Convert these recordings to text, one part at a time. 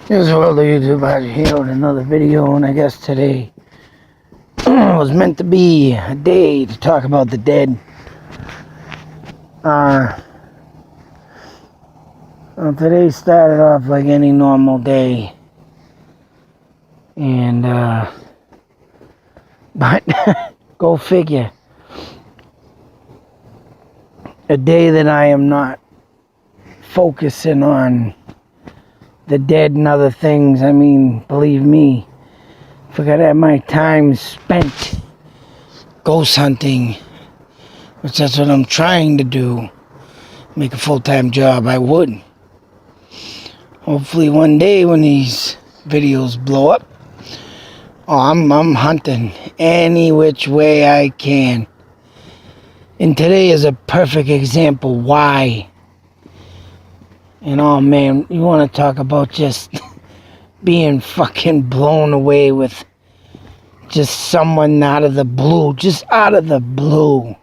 Here's World of YouTube out here with another video, and I guess today was meant to be a day to talk about the dead. Well, today started off like any normal day, and but go figure, a day that I am not focusing on the dead and other things. I mean, believe me, if I could have my time spent ghost hunting, which that's what I'm trying to do, make a full-time job, I would. Hopefully one day when these videos blow up, I'm hunting any which way I can. And today is a perfect example why. And oh man, you want to talk about just being fucking blown away with just someone out of the blue, just out of the blue.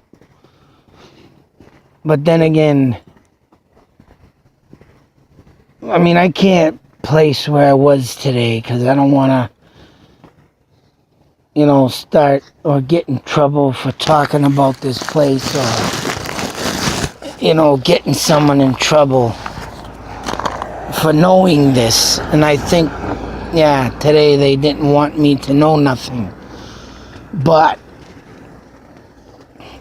But then again, I mean, I can't place where I was today because I don't want to, start or get in trouble for talking about this place or, getting someone in trouble for knowing this. And I think, today they didn't want me to know nothing. But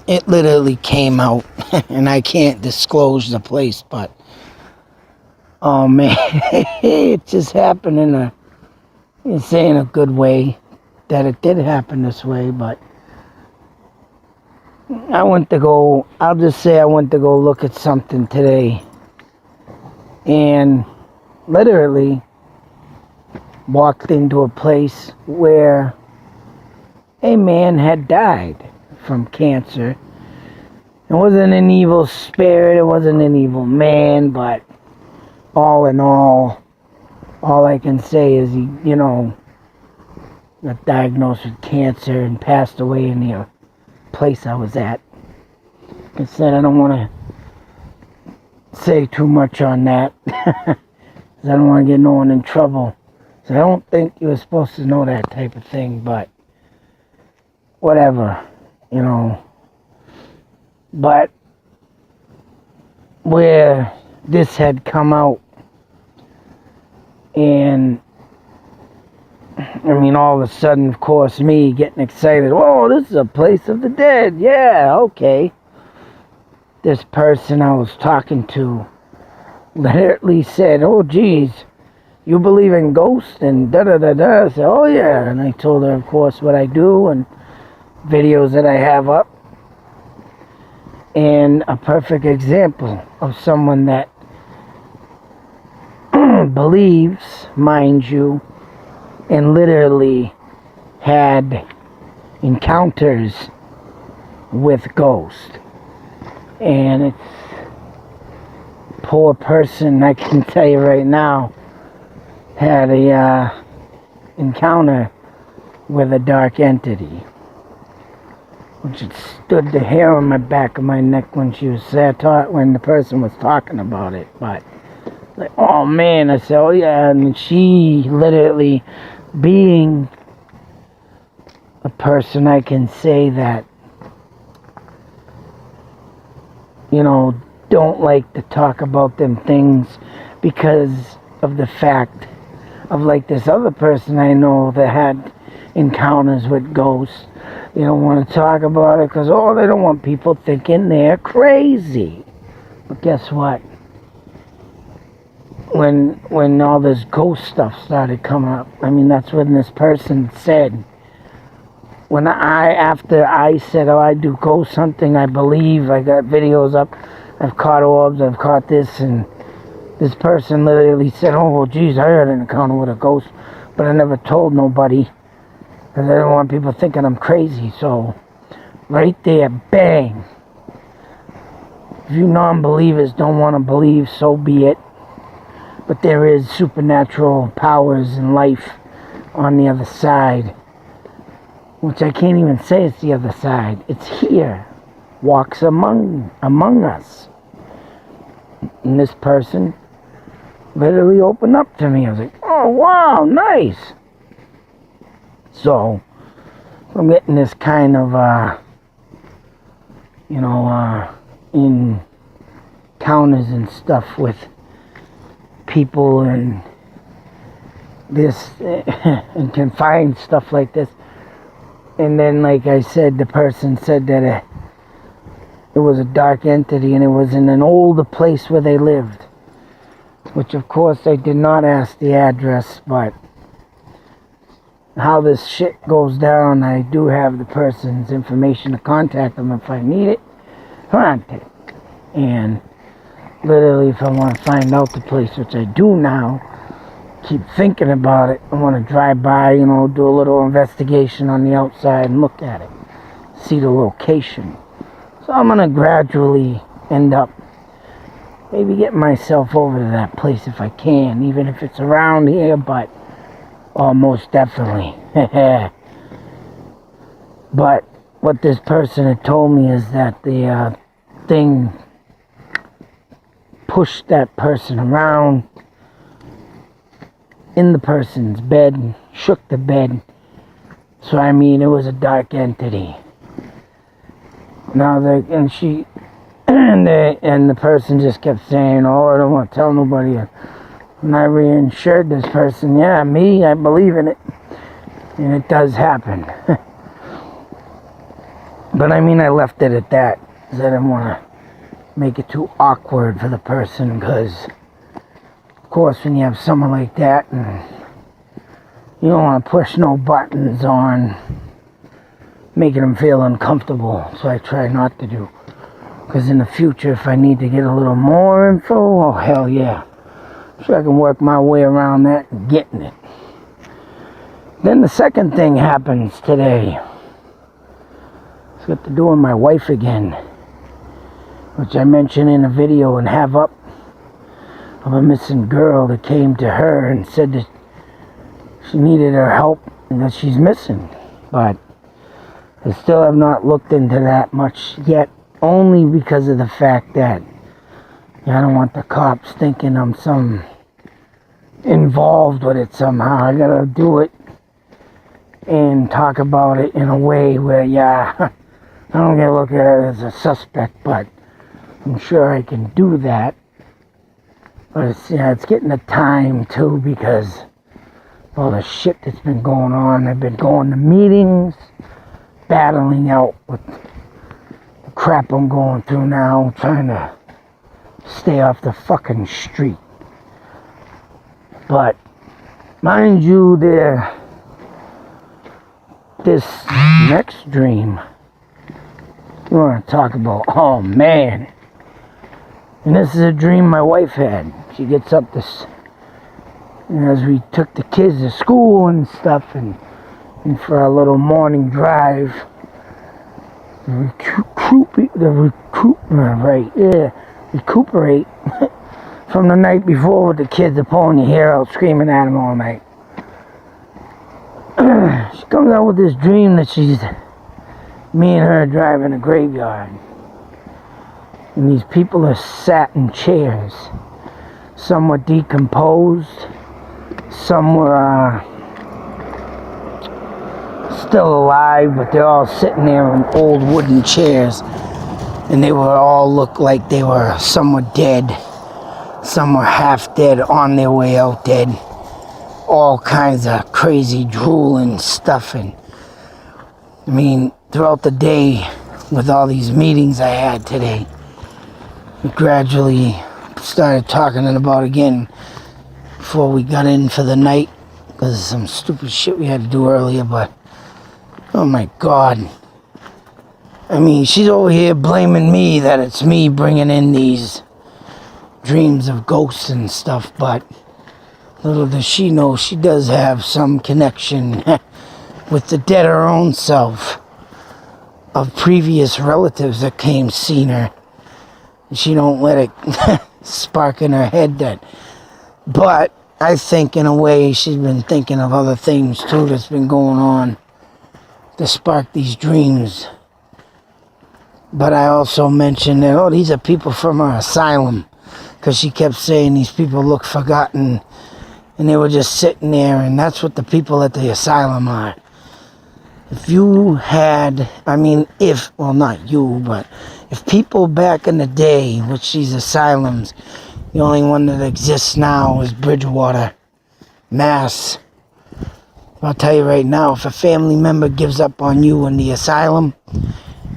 it literally came out, and I can't disclose the place, but oh man, it just happened in a good way that it did happen this way. But I'll just say I went to go look at something today, and literally walked into a place where a man had died from cancer. It wasn't an evil spirit, it wasn't an evil man, but all in all I can say is he, got diagnosed with cancer and passed away in the place I was at. Like I said, I don't want to say too much on that because I don't want to get no one in trouble. So I don't think you were supposed to know that type of thing, but whatever, But where this had come out, and I mean, all of a sudden, of course, me getting excited. Whoa, this is a place of the dead. Yeah, okay. This person I was talking to literally said, oh, geez, you believe in ghosts and da-da-da-da. I said, oh, yeah. And I told her, of course, what I do and videos that I have up. And a perfect example of someone that believes, mind you, and literally had encounters with ghosts. And it's poor person, I can tell you right now, had a encounter with a dark entity, which it stood the hair on my back of my neck when she was when the person was talking about it. But like, oh man, I said, oh yeah, and she literally, being a person I can say that, don't like to talk about them things because of the fact of like this other person I know that had encounters with ghosts. They don't want to talk about it because, they don't want people thinking they're crazy. But guess what? When all this ghost stuff started coming up, I mean, that's when this person said, after I said, I do ghost hunting, I believe, I got videos up, I've caught orbs, I've caught this, and this person literally said, oh, well, geez, I had an encounter with a ghost, but I never told nobody, because I don't want people thinking I'm crazy. So, right there, bang. If you non-believers don't want to believe, so be it. But there is supernatural powers in life on the other side. Which I can't even say it's the other side. It's here. Walks among us. And this person literally opened up to me. I was like, oh wow, nice. So I'm getting this kind of encounters and stuff with people and this and can find stuff like this. And then, like I said, the person said that it was a dark entity and it was in an older place where they lived, which of course I did not ask the address, but how this shit goes down, I do have the person's information to contact them if I need it. And literally, if I want to find out the place, which I do now, keep thinking about it, I want to drive by, do a little investigation on the outside and look at it, see the location. So I'm going to gradually end up maybe getting myself over to that place if I can, even if it's around here, but most definitely. But what this person had told me is that the thing pushed that person around in the person's bed, shook the bed. So I mean, it was a dark entity. Now and the person just kept saying, "Oh, I don't want to tell nobody." And I reassured this person, "Yeah, me, I believe in it, and it does happen." But I mean, I left it at that, because I didn't want to make it too awkward for the person, because of course, when you have someone like that, and you don't want to push no buttons on making them feel uncomfortable, so I try not to do. Because in the future, if I need to get a little more info, oh hell yeah, so I can work my way around that and getting it. Then the second thing happens today. It's got to do with my wife again, which I mentioned in a video and have up, of a missing girl that came to her and said that she needed her help and that she's missing. But I still have not looked into that much yet, only because of the fact that I don't want the cops thinking I'm some involved with it somehow. I gotta do it and talk about it in a way where, I don't get to look at it as a suspect, but I'm sure I can do that. But it's getting the time too, because all the shit that's been going on. I've been going to meetings, battling out with the crap I'm going through now, trying to stay off the fucking street. But mind you, this next dream you want to talk about, oh man. And this is a dream my wife had. She gets up this, as we took the kids to school and stuff, and for our little morning drive, recuperate from the night before with the kids are pulling your hair out, screaming at them all night. She comes out with this dream that me and her driving a graveyard. And these people are sat in chairs. Some were decomposed. Some were still alive, but they're all sitting there in old wooden chairs. And they were all looked like some were dead. Some were half dead, on their way out dead. All kinds of crazy drooling stuff. And I mean, throughout the day, with all these meetings I had today, we gradually started talking about again before we got in for the night, because of some stupid shit we had to do earlier. But oh my God, I mean, she's over here blaming me that it's me bringing in these dreams of ghosts and stuff, but little does she know, she does have some connection with the dead her own self of previous relatives that came seen her. She don't let it spark in her head that. But I think in a way she's been thinking of other things too that's been going on to spark these dreams. But I also mentioned that, these are people from our asylum. Because she kept saying these people look forgotten, and they were just sitting there, and that's what the people at the asylum are. If you had, well, not you, but if people back in the day, which these asylums, the only one that exists now is Bridgewater, Mass. I'll tell you right now, if a family member gives up on you in the asylum,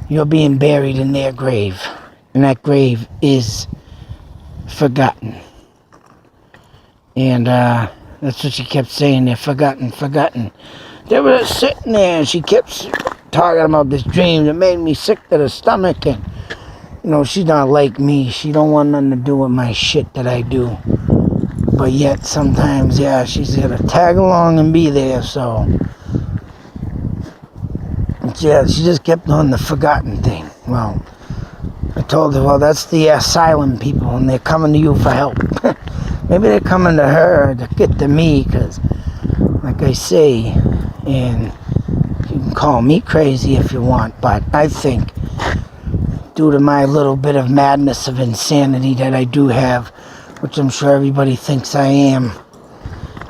you're being buried in their grave. And that grave is forgotten. And that's what she kept saying, they're forgotten. They were just sitting there, and she kept talking about this dream that made me sick to the stomach. And, she's not like me. She don't want nothing to do with my shit that I do. But yet, sometimes, she's gonna tag along and be there, so. Yeah, she just kept on the forgotten thing. Well, I told her, well, that's the asylum people, and they're coming to you for help. Maybe they're coming to her to get to me, because, like I say, and you can call me crazy if you want, but I think due to my little bit of madness of insanity that I do have, which I'm sure everybody thinks I am,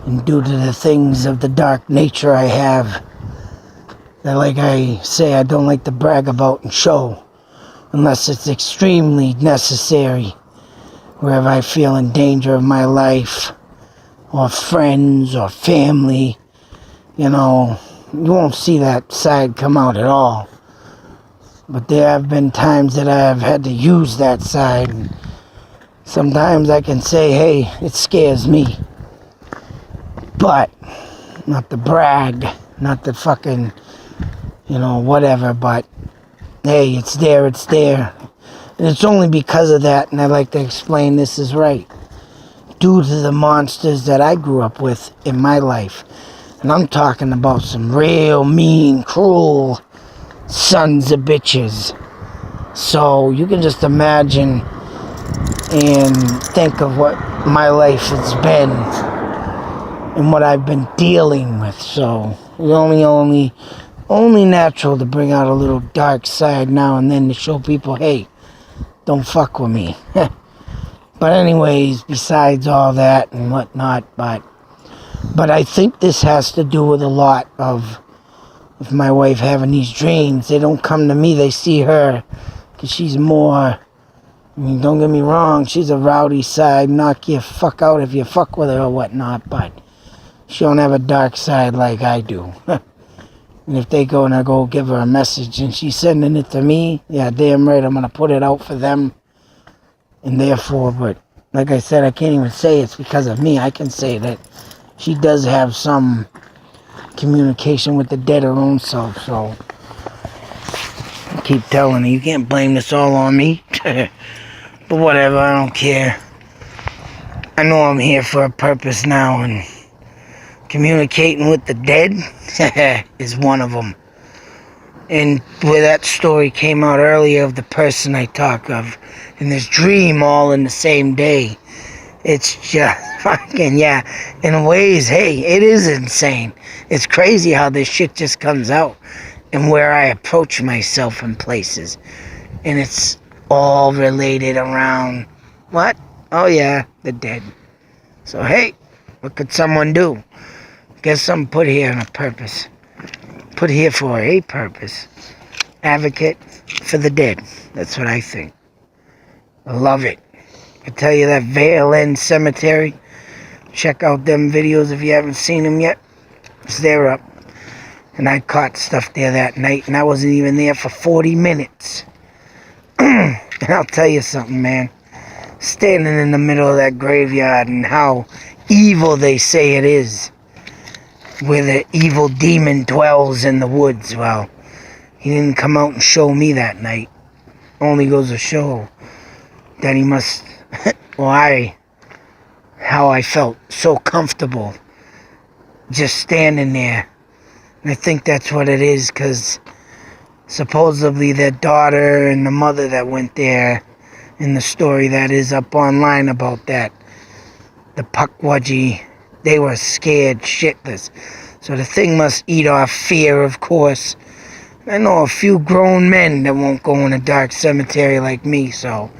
and due to the things of the dark nature I have, that, like I say, I don't like to brag about and show, unless it's extremely necessary, wherever I feel in danger of my life, or friends, or family. You won't see that side come out at all. But there have been times that I've had to use that side. And sometimes I can say, hey, it scares me. But, not to brag, not to fucking, whatever, but, hey, it's there. And it's only because of that, and I like to explain this is right, due to the monsters that I grew up with in my life. And I'm talking about some real mean, cruel sons of bitches. So you can just imagine and think of what my life has been and what I've been dealing with. So it's only natural to bring out a little dark side now and then to show people, hey, don't fuck with me. But anyways, besides all that and whatnot, but I think this has to do with a lot of my wife having these dreams. They don't come to me, they see her. Because she's more, don't get me wrong, she's a rowdy side, knock you fuck out if you fuck with her or whatnot. But she don't have a dark side like I do. And if they go and I go give her a message and she's sending it to me, yeah, damn right, I'm going to put it out for them. And therefore, but like I said, I can't even say it's because of me. I can say that she does have some communication with the dead her own self, so I keep telling her, you can't blame this all on me. But whatever, I don't care. I know I'm here for a purpose now, and communicating with the dead is one of them. And where that story came out earlier of the person I talk of, and this dream all in the same day, it's just fucking, in ways, hey, it is insane. It's crazy how this shit just comes out and where I approach myself in places. And it's all related around, what? Oh yeah, the dead. So hey, what could someone do? Guess I'm put here on a purpose. Put here for a purpose. Advocate for the dead. That's what I think. I love it. I tell you, that Vale End Cemetery, check out them videos if you haven't seen them yet. They're up. And I caught stuff there that night, and I wasn't even there for 40 minutes. And I'll tell you something, man. Standing in the middle of that graveyard and how evil they say it is, where the evil demon dwells in the woods. Well, he didn't come out and show me that night. Only goes to show that he must, how I felt so comfortable just standing there. And I think that's what it is, because supposedly their daughter and the mother that went there, in the story that is up online about that, the Pukwudgie, they were scared shitless. So the thing must eat off fear, of course. I know a few grown men that won't go in a dark cemetery like me, so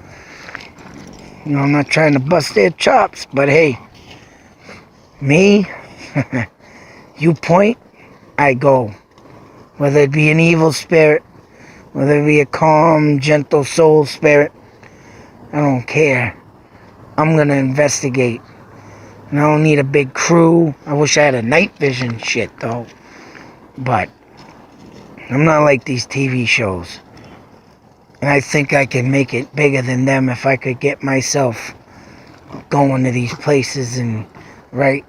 You know, I'm not trying to bust their chops, but hey, me, you point, I go. Whether it be an evil spirit, whether it be a calm, gentle soul spirit, I don't care. I'm gonna investigate. And I don't need a big crew. I wish I had a night vision shit, though. But I'm not like these TV shows. And I think I can make it bigger than them if I could get myself going to these places and, right,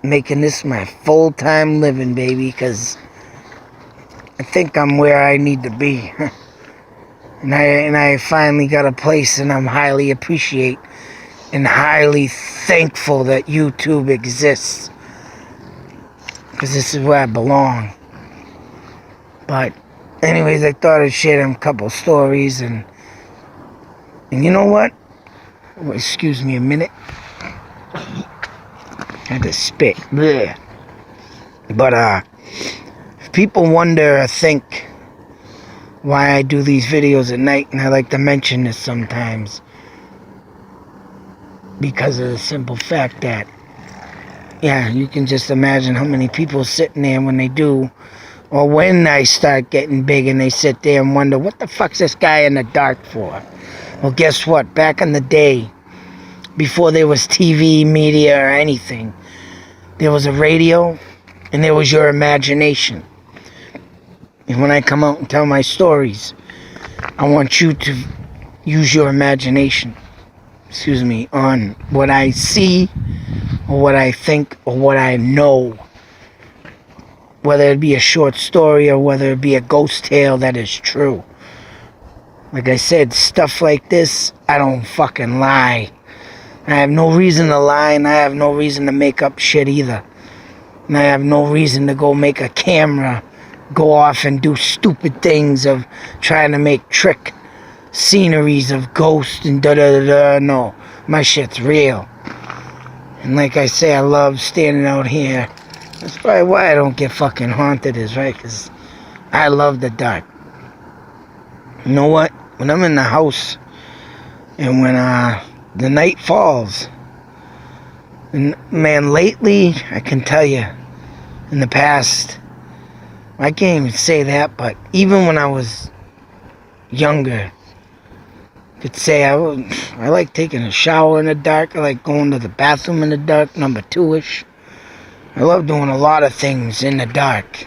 making this my full-time living, baby, because I think I'm where I need to be. and I finally got a place, and I'm highly appreciate and highly thankful that YouTube exists, because this is where I belong. But anyways, I thought I'd share them couple stories, and you know what? Oh, excuse me a minute. Had to spit. Blech. But if people wonder or think why I do these videos at night, and I like to mention this sometimes, because of the simple fact that, yeah, you can just imagine how many people sitting there when they do, or when I start getting big and they sit there and wonder, what the fuck's this guy in the dark for? Well, guess what? Back in the day, before there was TV, media, or anything, there was a radio, and there was your imagination. And when I come out and tell my stories, I want you to use your imagination, on what I see, or what I think, or what I know. Whether it be a short story, or whether it be a ghost tale that is true. Like I said, stuff like this, I don't fucking lie. I have no reason to lie, and I have no reason to make up shit either. And I have no reason to go make a camera go off and do stupid things of trying to make trick sceneries of ghosts and da-da-da-da. No, my shit's real. And like I say, I love standing out here. That's probably why I don't get fucking haunted, is right, because I love the dark. You know what? When I'm in the house, and when the night falls, and man, lately, I can tell you, in the past, I can't even say that, but even when I was younger, I could say I like taking a shower in the dark. I like going to the bathroom in the dark, number 2-ish. I love doing a lot of things in the dark.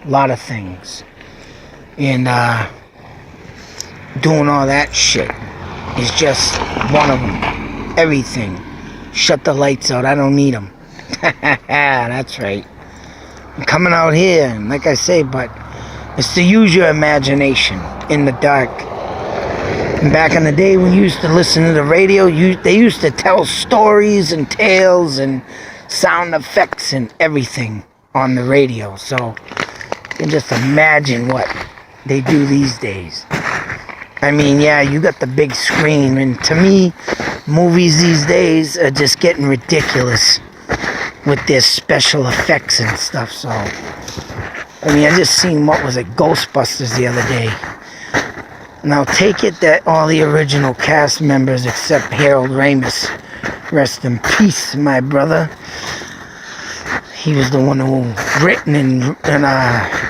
A lot of things. And doing all that shit is just one of them. Everything. Shut the lights out. I don't need them. That's right. I'm coming out here, and like I say, but it's to use your imagination in the dark. And back in the day when you used to listen to the radio, they used to tell stories and tales and sound effects and everything on the radio. So you can just imagine what they do these days. I mean, yeah, you got the big screen, and to me, movies these days are just getting ridiculous with their special effects and stuff. So I mean, I just seen, what was it, Ghostbusters the other day. Now take it that all the original cast members except Harold Ramis, rest in peace, my brother. He was the one who written and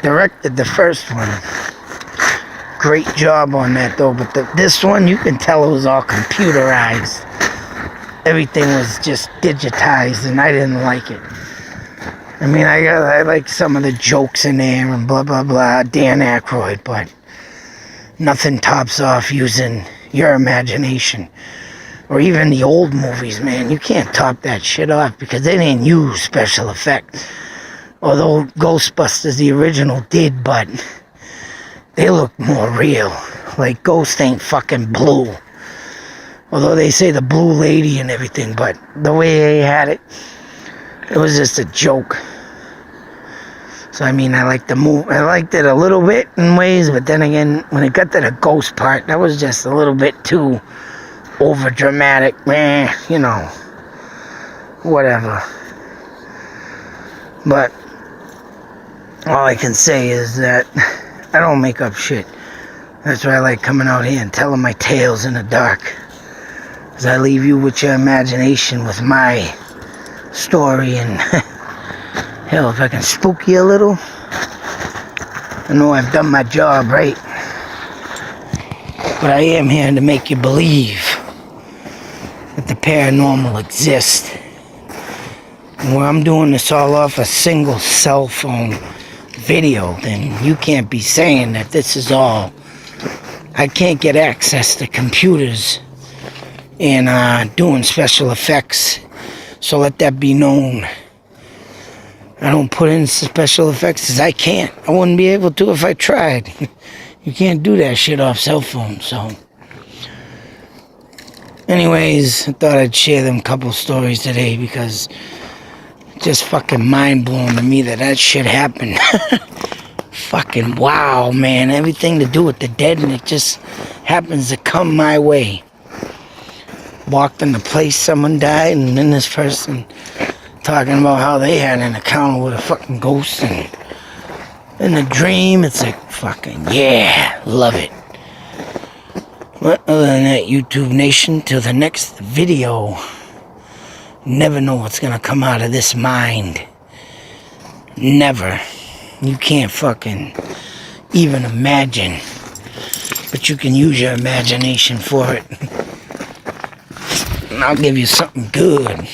directed the first one. Great job on that though, but this one, you can tell it was all computerized. Everything was just digitized, and I didn't like it. I mean, I like some of the jokes in there and blah blah blah, Dan Aykroyd, but nothing tops off using your imagination. Or even the old movies, man, you can't top that shit off because they didn't use special effects. Although Ghostbusters, the original, did, but they look more real. Like, Ghost ain't fucking blue. Although they say the blue lady and everything, but the way they had it, it was just a joke. So, I mean, I liked the movie. I liked it a little bit in ways, but then again, when it got to the ghost part, that was just a little bit too over dramatic. Man, you know, whatever. But all I can say is that I don't make up shit. That's why I like coming out here and telling my tales in the dark. As I leave you with your imagination with my story, and hell, if I can spook you a little, I know I've done my job right. But I am here to make you believe that the paranormal exists. And where I'm doing this all off a single cell phone video, then you can't be saying that this is all. I can't get access to computers and doing special effects, so let that be known. I don't put in special effects because I can't. I wouldn't be able to if I tried. You can't do that shit off cell phone. So anyways, I thought I'd share them couple stories today because it's just fucking mind-blowing to me that shit happened. Fucking wow, man. Everything to do with the dead, and it just happens to come my way. Walked in the place, someone died, and then this person talking about how they had an encounter with a fucking ghost, and in the dream, it's like, fucking, yeah, love it. But other than that, YouTube Nation, till the next video, never know what's gonna come out of this mind. Never. You can't fucking even imagine, but you can use your imagination for it. And I'll give you something good.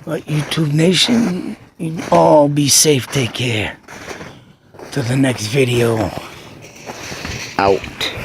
But YouTube Nation, you all be safe, take care. Till the next video, out.